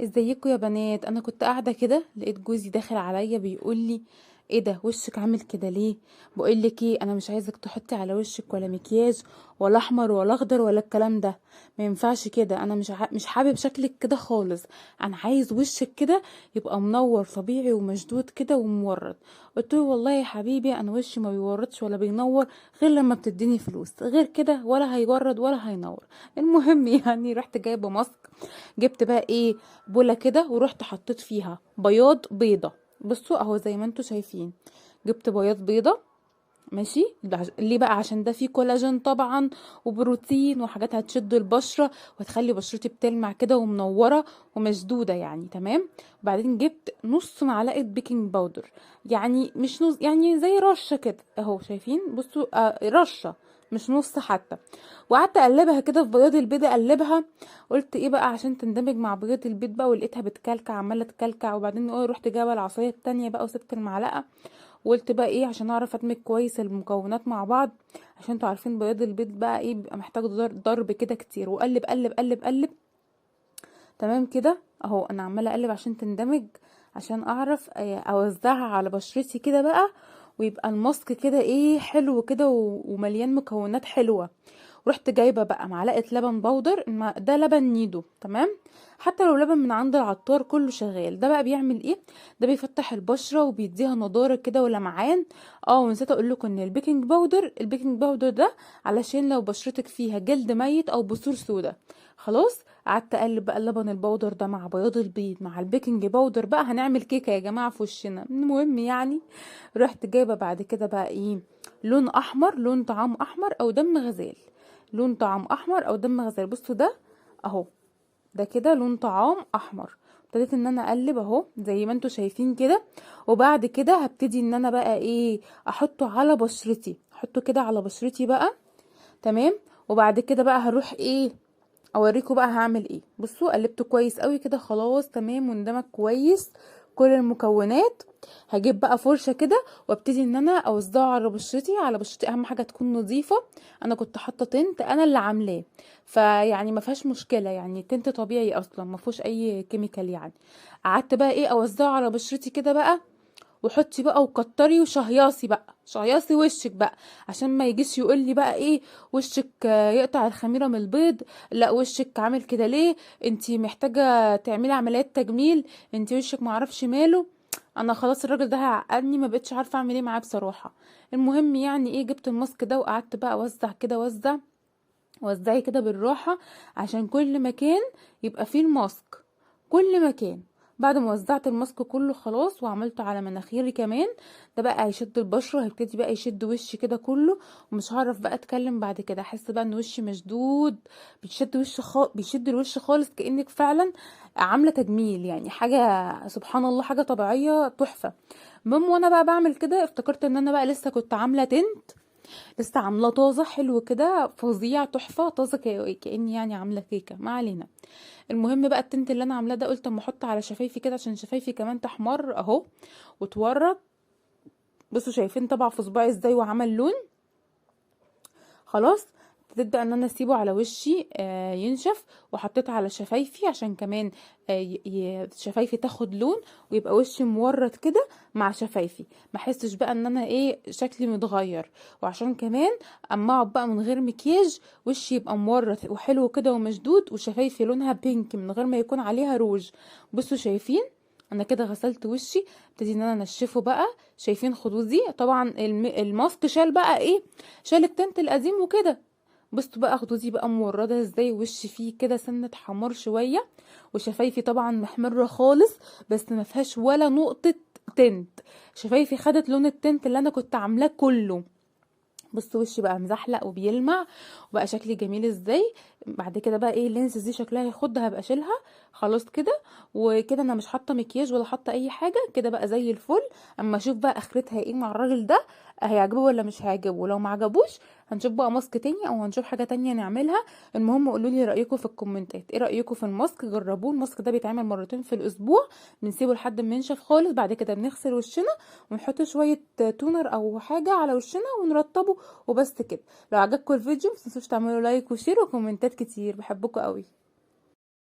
ازيكم يا بنات؟ انا كنت قاعده كده لقيت جوزي داخل عليا بيقول لي: ايه ده وشك عامل كده ليه؟ بقول لك ايه، انا مش عايزك تحطي على وشك ولا مكياج ولا احمر ولا اخضر ولا الكلام ده. ما ينفعش كده، انا مش حابب شكلك كده خالص. انا عايز وشك كده يبقى منور طبيعي ومشدود كده ومورد. قلت له: والله يا حبيبي انا وشي ما بيوردش ولا بينور غير لما بتديني فلوس، غير كده ولا هيورد ولا هينور. المهم يعني رحت جايبه ماسك. جبت بقى ايه؟ بوله كده ورحت حطيت فيها بياض بيضه. بصوا اهو زي ما انتوا شايفين، جبت بياض بيضه. ماشي، ليه بقى؟ عشان ده فيه كولاجين طبعا وبروتين وحاجات هتشد البشره وتخلي بشرتي بتلمع كده ومنوره ومشدوده يعني. تمام. وبعدين جبت نص معلقه بيكنج باودر، يعني مش نص، يعني زي رشه كده اهو شايفين. بصوا رشه، مش نص حتى. وقعدت اقلبها كده في بياض البيض، اقلبها. قلت ايه بقى عشان تندمج مع بياض البيض بقى، ولقيتها بتكلكع، عماله تكلكع. وبعدين رحت جايبه العصايه التانية بقى وسبت المعلقه. وقلت بقى ايه عشان اعرف ادمج كويس المكونات مع بعض، عشان انتوا عارفين بياض البيض بقى ايه بيبقى محتاج ضرب كده كتير. وقلب قلب قلب قلب. تمام كده اهو، انا عماله اقلب عشان تندمج، عشان اعرف اوزعها على بشرتي كده بقى، ويبقى الماسك كده ايه حلو كده ومليان مكونات حلوه. ورحت جايبه بقى معلقه لبن بودر، ده لبن نيدو. تمام. حتى لو لبن من عند العطار كله شغال. ده بقى بيعمل ايه؟ ده بيفتح البشره وبيديها نضاره كده ولمعان. ونسيت اقول لكم ان البيكنج باودر ده علشان لو بشرتك فيها جلد ميت او بثور سودا. خلاص. قعدت اقلب بقى اللبن البودر ده مع بياض البيض مع البيكنج باودر، بقى هنعمل كيكه يا جماعه في وشنا. المهم يعني رحت جايبه بعد كده بقى ايه؟ لون احمر، لون طعام احمر او دم غزال. لون طعام احمر او دم غزال. بصوا ده اهو، ده كده لون طعام احمر. ابتديت ان انا اقلب اهو زي ما انتوا شايفين كده. وبعد كده هبتدي ان انا بقى ايه؟ احطه على بشرتي، احطه كده على بشرتي بقى. تمام. وبعد كده بقى هروح ايه؟ اوريكم بقى هعمل ايه. بصوا قلبته كويس قوي كده، خلاص تمام واندمج كويس كل المكونات. هجيب بقى فرشه كده وابتدي ان انا اوزعه على بشرتي. على بشرتي اهم حاجه تكون نظيفه. انا كنت حاطه تنت انا اللي عاملاه، فيعني ما فيهاش مشكله، يعني تنت طبيعي اصلا ما فيهوش اي كيميكال يعني. قعدت بقى ايه اوزعه على بشرتي كده بقى. وحطي بقى وكتري وشهياصي بقى، شهياصي وشك بقى، عشان ما يجيش يقول لي بقى ايه وشك يقطع الخميره من البيض. لا وشك عامل كده ليه؟ انتي محتاجه تعملي عمليات تجميل، انتي وشك معرفش ماله. انا خلاص الراجل ده هيعقدني، ما بقتش عارفه اعمل ايه معاه بصراحه. المهم يعني ايه، جبت الماسك ده وقعدت بقى اوزع كده، وزعي كده بالراحه عشان كل مكان يبقى فيه الماسك، كل مكان. بعد ما وزعت الماسك كله خلاص وعملته على مناخيري كمان، ده بقى هيشد البشره، هيبتدي بقى يشد وشي كده كله. ومش هعرف بقى اتكلم بعد كده، احس بقى ان وشي مشدود. بيشد الوش خالص، كانك فعلا عامله تجميل، يعني حاجه سبحان الله، حاجه طبيعيه تحفه. المهم وانا بقى بعمل كده افتكرت ان انا بقى لسه كنت عامله تنت، لسه عاملاه طازه حلو كده فظيع تحفه طازه، كاني يعني عامله كيكه. ما علينا. المهم بقى التنت اللي انا عاملاه ده قلت اما احط على شفايفي كده عشان شفايفي كمان تحمر اهو وتورد. بصوا شايفين طبعا في صباعي ازاي وعمل لون. خلاص. تبدأ ان انا اسيبه على وشي ينشف. وحطيت على شفايفي عشان كمان شفايفي تاخد لون ويبقى وشي مورد كده مع شفايفي، ما احسش بقى ان انا ايه شكلي متغير. وعشان كمان اما اقعد بقى من غير مكياج وشي يبقى مورد وحلو كده ومشدود، وشفايفي لونها بينك من غير ما يكون عليها روج. بصوا شايفين انا كده غسلت وشي، ابتدي ان انا انشفه بقى. شايفين خدودي طبعا الماسك شال بقى ايه، شال التنت القديم وكده. بصوا بقى خدودي بقى مورده ازاي، وشي فيه كده سنه حمار شويه، وشفايفي طبعا محمره خالص بس ما فيهاش ولا نقطه تنت. شفايفي خدت لون التنت اللي انا كنت عاملاه كله. بص وشي بقى مزحلق وبيلمع وبقى شكلي جميل ازاي. بعد كده بقى ايه اللينس دي شكلها هيخدها هبقى اشيلها خلاص كده. وكده انا مش حاطه مكياج ولا حاطه اي حاجه، كده بقى زي الفل. اما اشوف بقى اخرتها ايه مع الراجل ده، هيعجبه ولا مش هيعجبه. لو ما عجبوش هنشوف بقى ماسك تاني او هنشوف حاجه تانية نعملها. المهم قولوا لي رايكم في الكومنتات، ايه رايكم في الماسك؟ جربوه، الماسك ده بيتعمل مرتين في الاسبوع. بنسيبه لحد ما ينشف خالص، بعد كده بنغسل وشنا ونحط شويه تونر او حاجه على وشنا ونرطبه وبس كده. لو عجبكم الفيديو متنسوش تعملوا لايك وشير وكومنتات كتير، بحبكم قوي.